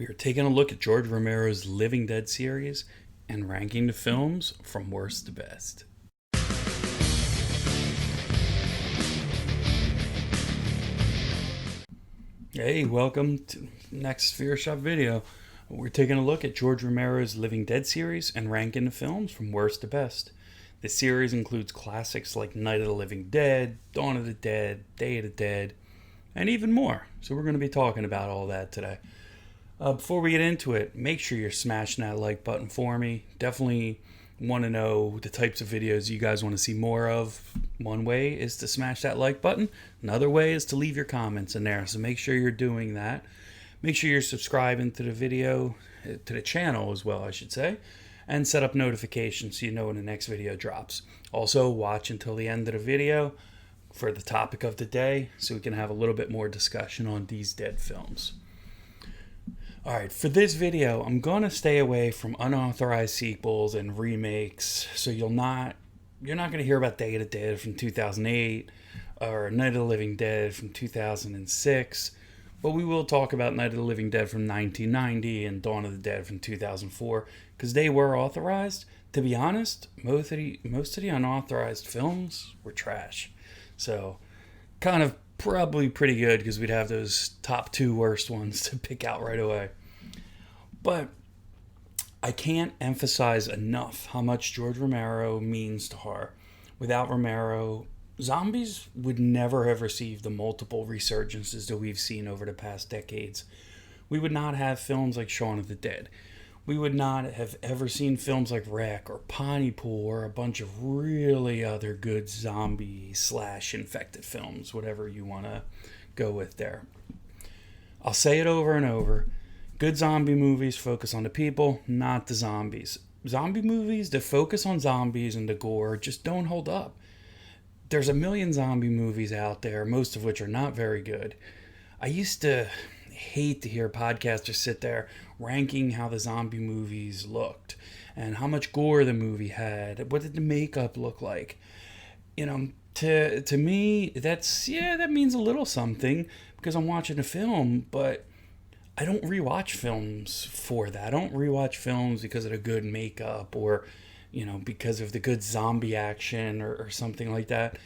We are taking a look at George Romero's Living Dead series and ranking the films from worst to best. Hey, welcome to next Fear Shop video. We're taking a look at George Romero's Living Dead series and ranking the films from worst to best. The series includes classics like Night of the Living Dead, Dawn of the Dead, Day of the Dead, and even more. So we're going to be talking about all that today. Before we get into it, make sure you're smashing that like button for me. Definitely want to know the types of videos you guys want to see more of. One way is to smash that like button. Another way is to leave your comments in there. So make sure you're doing that. Make sure you're subscribing to the video, to the channel as well, I should say, and set up notifications so you know when the next video drops. Also, watch until the end of the video for the topic of the day so we can have a little bit more discussion on these dead films. Alright, for this video, I'm going to stay away from unauthorized sequels and remakes, so you're not going to hear about Day of the Dead from 2008 or Night of the Living Dead from 2006, but we will talk about Night of the Living Dead from 1990 and Dawn of the Dead from 2004, because they were authorized. To be honest, most of the unauthorized films were trash. So, kind of probably pretty good because we'd have those top two worst ones to pick out right away. But I can't emphasize enough how much George Romero means to horror. Without Romero, zombies would never have received the multiple resurgences that we've seen over the past decades. We would not have films like Shaun of the Dead. We would not have ever seen films like Wreck or Pontypool or a bunch of really other good zombie/infected films, whatever you want to go with there. I'll say it over and over. Good zombie movies focus on the people, not the zombies. Zombie movies that focus on zombies and the gore just don't hold up. There's a million zombie movies out there, most of which are not very good. I used to hate to hear podcasters sit there ranking how the zombie movies looked and how much gore the movie had. What did the makeup look like? You know, to me, that means a little something because I'm watching a film, but I don't rewatch films for that. I don't rewatch films because of the good makeup or, because of the good zombie action or something like that.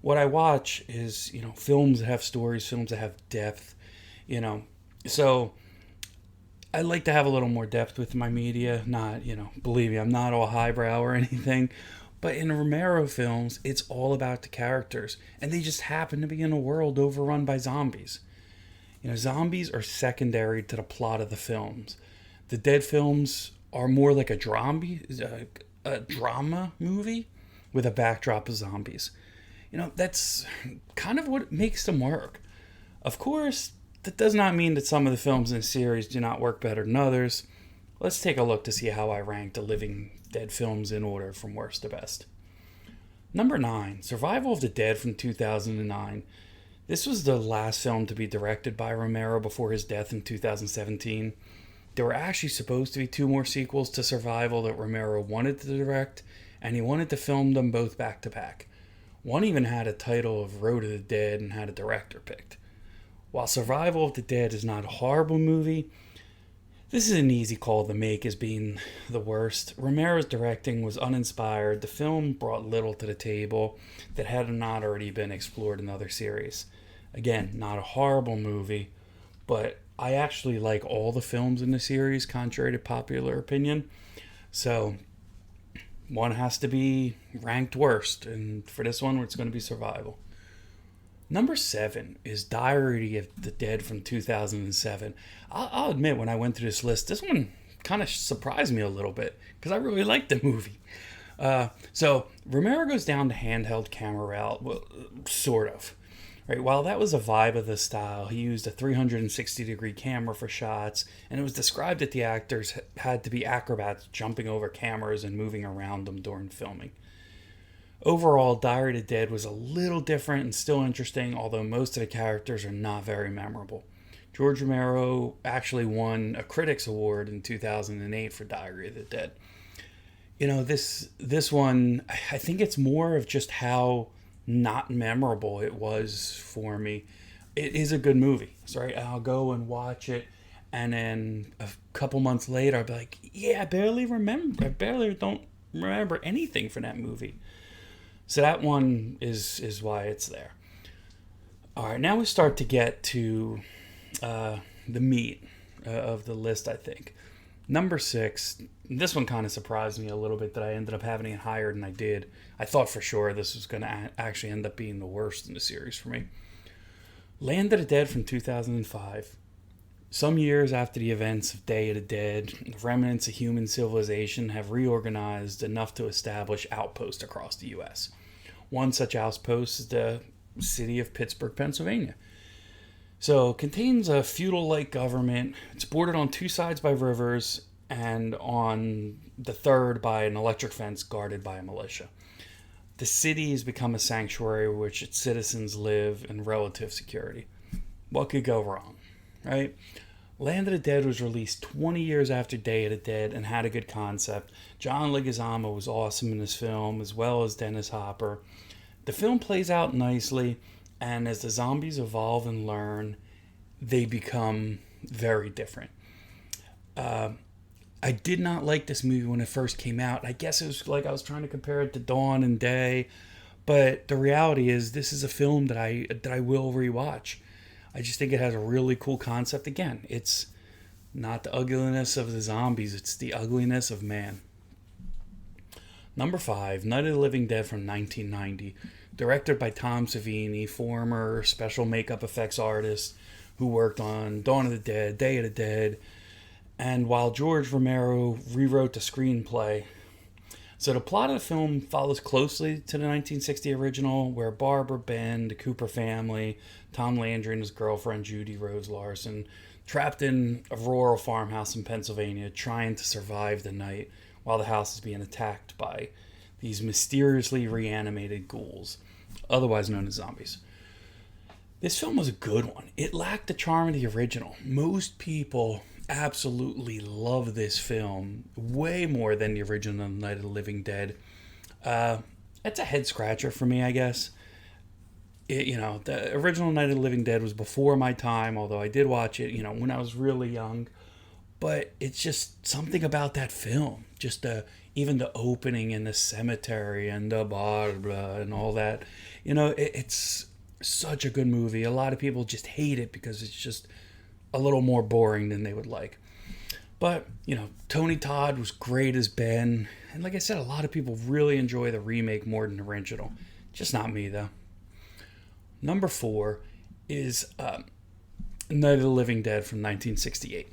What I watch is, films that have stories, films that have depth, So I like to have a little more depth with my media. Not, believe me, I'm not all highbrow or anything. But in Romero films, it's all about the characters. And they just happen to be in a world overrun by zombies. Zombies are secondary to the plot of the films. The Dead films are more like a drama movie with a backdrop of zombies. That's kind of what makes them work. Of course, that does not mean that some of the films in the series do not work better than others. Let's take a look to see how I ranked the Living Dead films in order from worst to best. Number 9, Survival of the Dead from 2009. This was the last film to be directed by Romero before his death in 2017. There were actually supposed to be 2 more sequels to Survival that Romero wanted to direct, and he wanted to film them both back to back. One even had a title of Road to the Dead and had a director picked. While Survival of the Dead is not a horrible movie, this is an easy call to make as being the worst. Romero's directing was uninspired. The film brought little to the table that had not already been explored in other series. Again, not a horrible movie, but I actually like all the films in the series, contrary to popular opinion. So, one has to be ranked worst, and for this one, it's going to be Survival. Number 7 is Diary of the Dead from 2007. I'll admit, when I went through this list, this one kind of surprised me a little bit because I really liked the movie. So Romero goes down the handheld camera route, well, sort of. Right, while that was a vibe of the style, he used a 360-degree camera for shots, and it was described that the actors had to be acrobats jumping over cameras and moving around them during filming. Overall, Diary of the Dead was a little different and still interesting, although most of the characters are not very memorable. George Romero actually won a Critics Award in 2008 for Diary of the Dead. This one, I think it's more of just how not memorable it was for me. It is a good movie. Sorry, I'll go and watch it And then a couple months later, I'd be like, yeah, I barely don't remember anything from that movie. So that one is why it's there. All right, now we start to get to the meat of the list, I think. Number 6, this one kind of surprised me a little bit that I ended up having it higher than I did. I thought for sure this was going to actually end up being the worst in the series for me. Land of the Dead from 2005. Some years after the events of Day of the Dead, the remnants of human civilization have reorganized enough to establish outposts across the U.S. One such outpost is the city of Pittsburgh, Pennsylvania. So it contains a feudal-like government. It's bordered on 2 sides by rivers and on the third by an electric fence guarded by a militia. The city has become a sanctuary where which its citizens live in relative security. What could go wrong, right? Land of the Dead was released 20 years after Day of the Dead and had a good concept. John Leguizamo was awesome in this film, as well as Dennis Hopper. The film plays out nicely, and as the zombies evolve and learn, they become very different. I did not like this movie when it first came out. I guess it was like I was trying to compare it to Dawn and Day, but the reality is this is a film that I will rewatch. I just think it has a really cool concept. Again, it's not the ugliness of the zombies, it's the ugliness of man. Number 5, Night of the Living Dead from 1990. Directed by Tom Savini, former special makeup effects artist who worked on Dawn of the Dead, Day of the Dead, and while George Romero rewrote the screenplay. So the plot of the film follows closely to the 1960 original, where Barbara, Ben, the Cooper family, Tom Landry and his girlfriend Judy Rose Larson, trapped in a rural farmhouse in Pennsylvania, trying to survive the night while the house is being attacked by these mysteriously reanimated ghouls, otherwise known as zombies. This film was a good one. It lacked the charm of the original. Most people absolutely love this film way more than the original Night of the Living Dead. It's a head scratcher for me, I guess. The original Night of the Living Dead was before my time, although I did watch it, when I was really young. But it's just something about that film. Just even the opening in the cemetery and the Barbara and all that. It's such a good movie. A lot of people just hate it because it's just a little more boring than they would like. But, Tony Todd was great as Ben. And like I said, a lot of people really enjoy the remake more than the original. Just not me, though. Number 4 is Night of the Living Dead from 1968.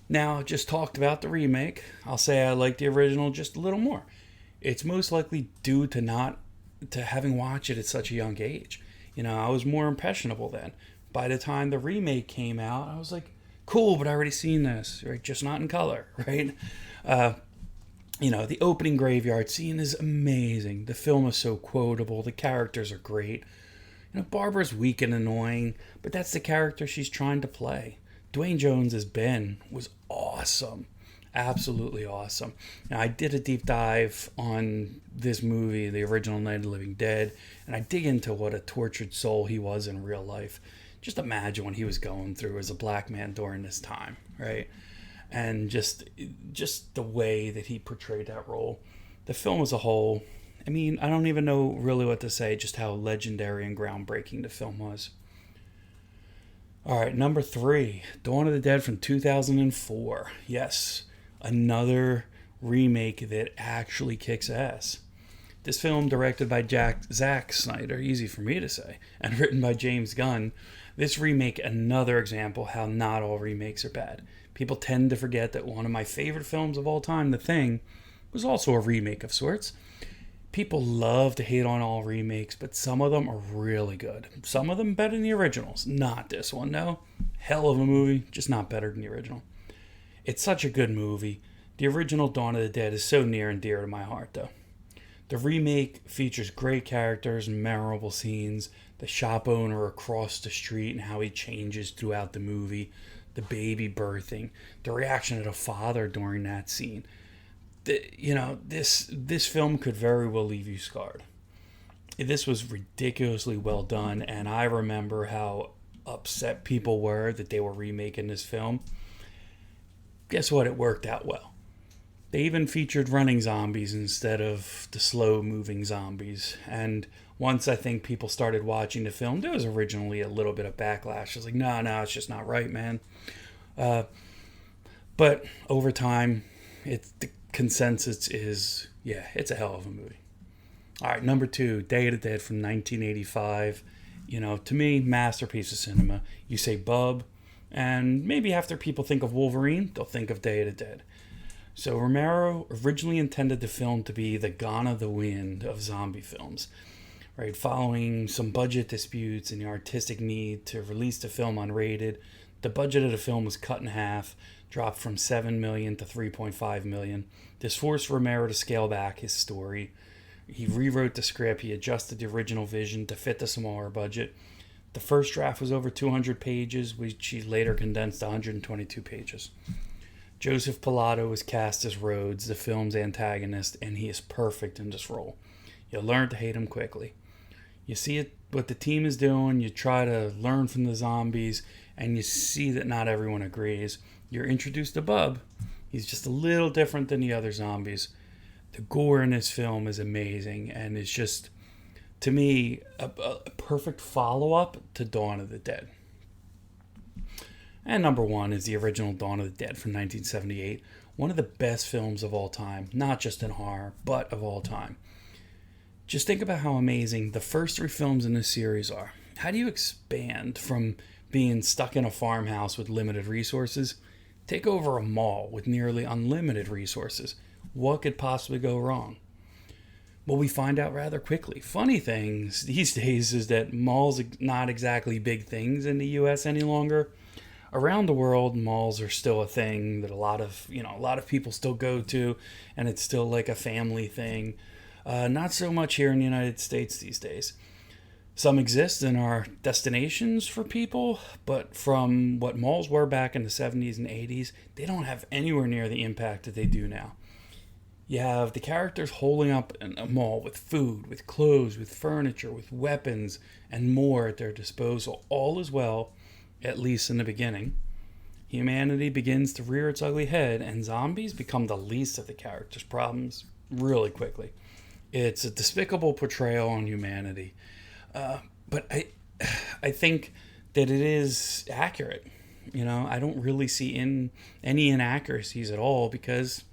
Now, just talked about the remake. I'll say I like the original just a little more. It's most likely due to having watched it at such a young age. I was more impressionable then. By the time the remake came out, I was like, cool, but I already seen this, right? Just not in color, right? The opening graveyard scene is amazing. The film is so quotable. The characters are great. Barbara's weak and annoying, but that's the character she's trying to play. Dwayne Jones as Ben was awesome. Absolutely awesome. Now, I did a deep dive on this movie, the original Night of the Living Dead, and I dig into what a tortured soul he was in real life. Just imagine what he was going through as a black man during this time, right? And just the way that he portrayed that role. The film as a whole, I don't even know really what to say, just how legendary and groundbreaking the film was. All right, number 3, Dawn of the Dead from 2004. Yes, another remake that actually kicks ass. This film, directed by Zack Snyder, easy for me to say, and written by James Gunn, this remake another example how not all remakes are bad. People tend to forget that one of my favorite films of all time, The Thing, was also a remake of sorts. People love to hate on all remakes, but some of them are really good. Some of them better than the originals. Not this one, no. Hell of a movie, just not better than the original. It's such a good movie. The original Dawn of the Dead is so near and dear to my heart, though. The remake features great characters and memorable scenes. The shop owner across the street and how he changes throughout the movie. The baby birthing. The reaction of the father during that scene. This film could very well leave you scarred. This was ridiculously well done, and I remember how upset people were that they were remaking this film. guess what? It worked out well. They even featured running zombies instead of the slow-moving zombies. And once I think people started watching the film, there was originally a little bit of backlash. It was like, no, it's just not right, man. But over time, the consensus is, yeah, it's a hell of a movie. All right, number 2, Day of the Dead from 1985. To me, masterpiece of cinema. You say Bub, and maybe after people think of Wolverine, they'll think of Day of the Dead. So Romero originally intended the film to be the Gone of the Wind of zombie films, right? Following some budget disputes and the artistic need to release the film unrated, the budget of the film was cut in half, dropped from $7 million to $3.5 million. This forced Romero to scale back his story. He rewrote the script. He adjusted the original vision to fit the smaller budget. The first draft was over 200 pages, which he later condensed to 122 pages. Joseph Pilato was cast as Rhodes, the film's antagonist, and he is perfect in this role. You'll learn to hate him quickly. You see what the team is doing, you try to learn from the zombies, and you see that not everyone agrees. You're introduced to Bub. He's just a little different than the other zombies. The gore in this film is amazing, and it's just, to me, a perfect follow-up to Dawn of the Dead. And number 1 is the original Dawn of the Dead from 1978. One of the best films of all time, not just in horror, but of all time. Just think about how amazing the first 3 films in this series are. How do you expand from being stuck in a farmhouse with limited resources? Take over a mall with nearly unlimited resources. What could possibly go wrong? Well, we find out rather quickly. Funny things these days is that malls are not exactly big things in the U.S. any longer. Around the world, malls are still a thing that a lot of people still go to, and it's still like a family thing. Not so much here in the United States these days. Some exist and are destinations for people, but from what malls were back in the 70s and 80s, they don't have anywhere near the impact that they do now. You have the characters holding up a mall with food, with clothes, with furniture, with weapons, and more at their disposal. All is well, at least in the beginning. Humanity begins to rear its ugly head, and zombies become the least of the characters' problems really quickly. It's a despicable portrayal on humanity. But I think that it is accurate. I don't really see any inaccuracies at all, because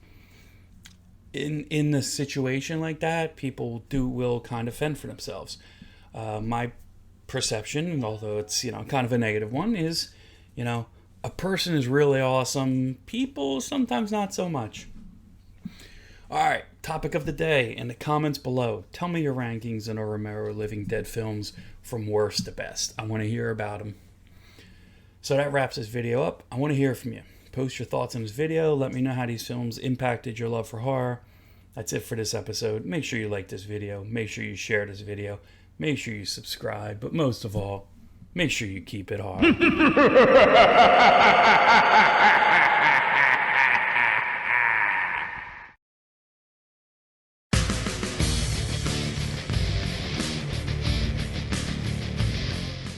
in a situation like that, people will kind of fend for themselves. My perception, although it's kind of a negative one, is a person is really awesome, people sometimes not so much. All right, topic of the day in the comments below. Tell me your rankings on Romero Living Dead films from worst to best. I want to hear about them. So that wraps this video up. I want to hear from you. Post your thoughts on this video. Let me know how these films impacted your love for horror. That's it for this episode. Make sure you like this video. Make sure you share this video. Make sure you subscribe. But most of all, make sure you keep it horror.